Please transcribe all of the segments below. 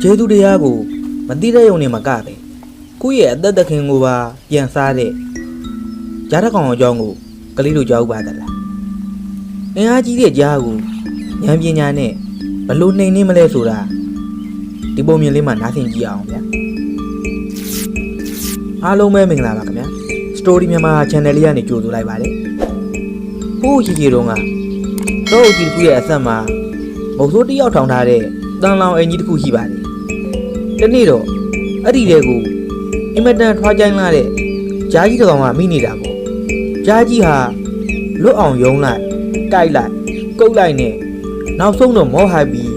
ကျေးဇူးတရားကိုမသိတဲ့ယုံနေမှာကပဲကိုယ့်ရဲ့အသက်သခင်ကိုပါပြန်စားတဲ့ကြားတစ်ကောင်အကြောင်းကိုကလေးတို့ကြောက်ပါသလားအင်အားကြီးတဲ့ကြားကိုဉာဏ်ပညာနဲ့ဘလို့နှိမ်နေမလဲဆိုတာဒီပုံမြင်လေးမှာနားဆင်ကြည့်အောင်ဗျာအားလုံးပဲမင်္ဂလာပါခင်ဗျာ Story မြန်မာ Channel လေးကနေကြိုဆိုလိုက်ပါတယ်ပို့ကြီးတုန်းကတော့ဒီခုရဲ့အဆက်မှာမုတ်ဆိုးတယောက်ထောင်ထားတဲ့တန်လောင်အင်ကြီးတစ်ခုရှိပါတယ်ဒီနေ့တော့အဲ့ဒီတဲ့ကိုအင်မတန်ထွားကြိုင်းလာတဲ့ကြားကြီးတစ်ကောင်ကမိနေတာပေါ့ကြားကြီးဟာလွတ်အောင်ယုံလိုက်တိုက်လိုက်ကုတ်လိုက်နဲ့နောက်ဆုံးတော့မောဟိုက်ပြီး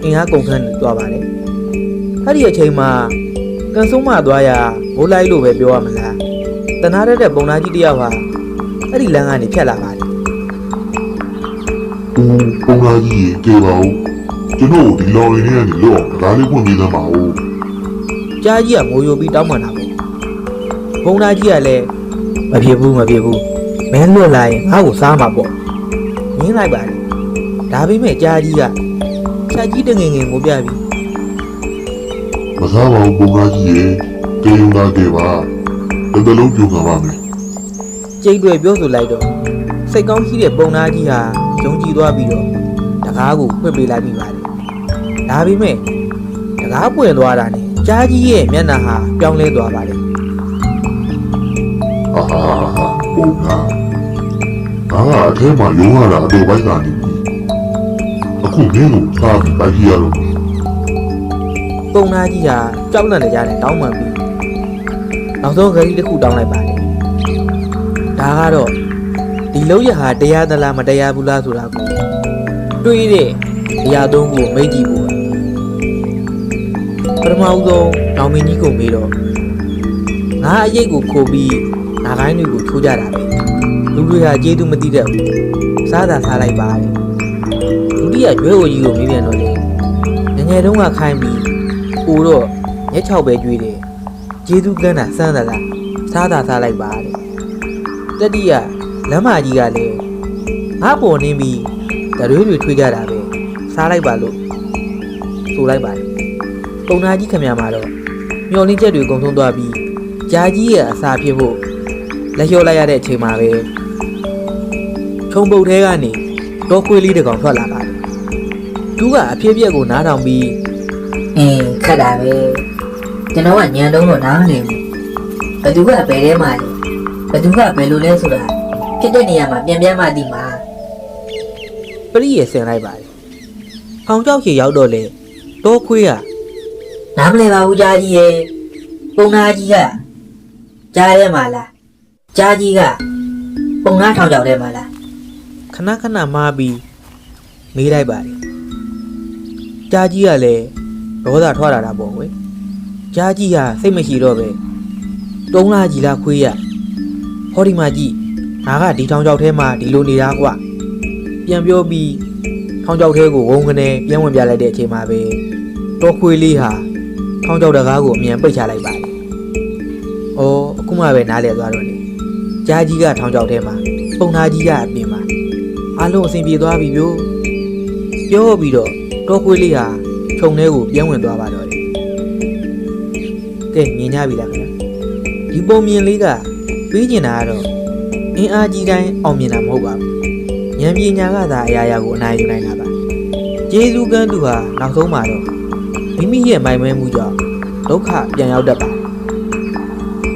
အင်အားကုန်ခန်းသွားပါတယ်အဲ့ဒီအချိန်မှာကန်ဆုံးမသွားရမိုးလိုက်လို့ပဲပြောရမလားတနာရတဲ့ပုံသားကြီးတယောက်ဟာအဲ့ဒီလမ်းကနေဖြတ်လာပါတယ်ပုံသားကြီးကြေပါဦးကျွန်တော်ဒီလော်ရင်းနဲ့လော့ဒါလေးဖွင့်ပေးသမှာဦးကြားကြီးကငိုယိုပြီးတောင်းပန်တာပေါ့ပုံသားကြီးကလည်းမဖြစ်ဘူးမင်းလွတ်လာရင်ငါ့ကိုစားမှာပေါ့ငင်းလိုက်ပါတယ်ဒါပေမဲ့ကြားကြီးကချက်ကြီးတငင်ငင်ကိုပြပြီးမစားပါဘူးပုံသားကြီးရေတေယုံသားကေပါတလုံးပြုံးပါမယ်ကျိတ်တွေပြောဆိုလိုက်တော့စိတ်ကောင်းရှိတဲ့ပုံသားကြီးဟာယုံကြည်သွားပြီးတော့တကားကိုဖွင့်ပေးလိုက်ပြီးပါတယ်ဒါပေမဲ့တကားပွင့်သွားတာနဲ့ကြားကြီးရဲ့မျက်နှာဟာပြောင်းလဲသွားပါတယ်ဟာပုံသားငါအထဲမှာယုံရတာအတော်ပိုင်းကနေအခုမင်းကိုစားပြီးပါကြီးရတော့ပုံသားကြီးဟာကြောက်လန့်နေကြတယ်တောင်းပန်ပြီးနောက်ဆုံးခရီးတစ်ခုတောင်းလိုက်ပါတယ်ဒါကတော့ဒီလုံးရဟာတရားသလားမတရားဘူးလားဆိုတာကိုတွေးတဲ့တရားသုံးကိုမိတ်ကြည့်ဖို့ပထမဦးဆုံးတောင်မင်းကြီးကိုမေးတော့ငါအရေးကိုခိုးပြီးနာခိုင်းတွေကိုချိုးကြတာပဲလူတွေဟာကျေးဇူးမသိတတ်ဘူးစားတာစားလိုက်ပါတယ်ဒုတိယရွဲဝကြီးကိုမေးပြန်တော့လေငယ်တုန်းကခိုင်းပြီးအိုတော့ရက်6ပဲကျွေးတယ်ကျေးဇူးကမ်းတာစမ်းသလားစားတာစားလိုက်ပါတယ်တတိယလမ်းမကြီးကလည်းငါပေါ်နေပြီးတရွေးတွေထွေးကြတာပဲစားလိုက်ပါလို့ဆိုလိုက်ပါတယ်ပုံနာကြီးခင်ဗျာမှာတော့မျောလင်းချက်တွေကုန်ဆုံးသွားပြီးကြားကြီးရဲ့အစာဖြစ်ဖို့လက်လျှော့လိုက်ရတဲ့အချိန်မှာပဲခြုံပုတ်ထဲကနေတော့ခွေးလေးတစ်ကောင်ထွက်လာပါတယ်သူကအဖြစ်ပြက်ကိုနားထောင်ပြီးခက်တာပဲကျွန်တော်ကညံတုံးတော့နားမလည်ဘူးဘယ်သူကဘယ်ထဲမှာလဲဘယ်သူကဘယ်လိုလဲဆိုတာဖြစ်တဲ့နေရာမှာပြန်မှသိမှာပရိယေဆင်လိုက်ပါတယ်ဖောင်ကြောက်ချေရောက်တော့လေတော့ခွေးကနားမလည်ပါဘူးကြားကြီးရဲ့ပုံနာကြီးကကြားထဲမှာလားကြားကြီးကပုံနာထောင်ကြောက်ထဲမှာလားခဏမှားပြီးမေးလိုက်ပါတယ်ကြားကြီးကလည်းဒေါသထွက်လာတာပေါ့ကွယ်ကြားကြီးကစိတ်မရှိတော့ပဲတုံးလာကြီးလားခွေးရဟောဒီမှာကြည့်ငါကဒီထောင်ကြောက်ထဲမှာဒီလိုနေတာကွာပြန်ပြောပြီးထောင်ကြောက်ထဲကိုဝုန်းကနေပြန်ဝင်ပြလိုက်တဲ့အချိန်မှာပဲတော့ခွေးလေးဟာထောင်ကြောက်တကားကိုအမြန်ပိတ်ချလိုက်ပါတယ်။အော်အခုမှပဲနားလည်သွားတော့လေကြားကြီးကထောင်ကြောက်ထဲမှာပုံသားကြီးကအပြင်မှာအားလုံးအဆင်ပြေသွားပြီဗျို့ပြောပြီးတော့ခွေးလေးဟာခြုံထဲကိုပြန်ဝင်သွားပါတော့တယ်။ကဲမြင်ကြပြီလားခင်ဗျာဒီပုံမြင်လေးကပြီးကျင်တာကတော့အင်းအားကြီးတိုင်းအောင်မြင်တာမဟုတ်ပါဘူးဉာဏ်ပညာကသာအရာရာကိုအနိုင်ယူနိုင်တာပါကျေးဇူးကမ်းသူဟာနောက်ဆုံးမှာတော့မိမိရဲ့မိုင်မဲမှုကြောင့်ဒုက္ခပြန်ရောက်တတ်ပါတယ်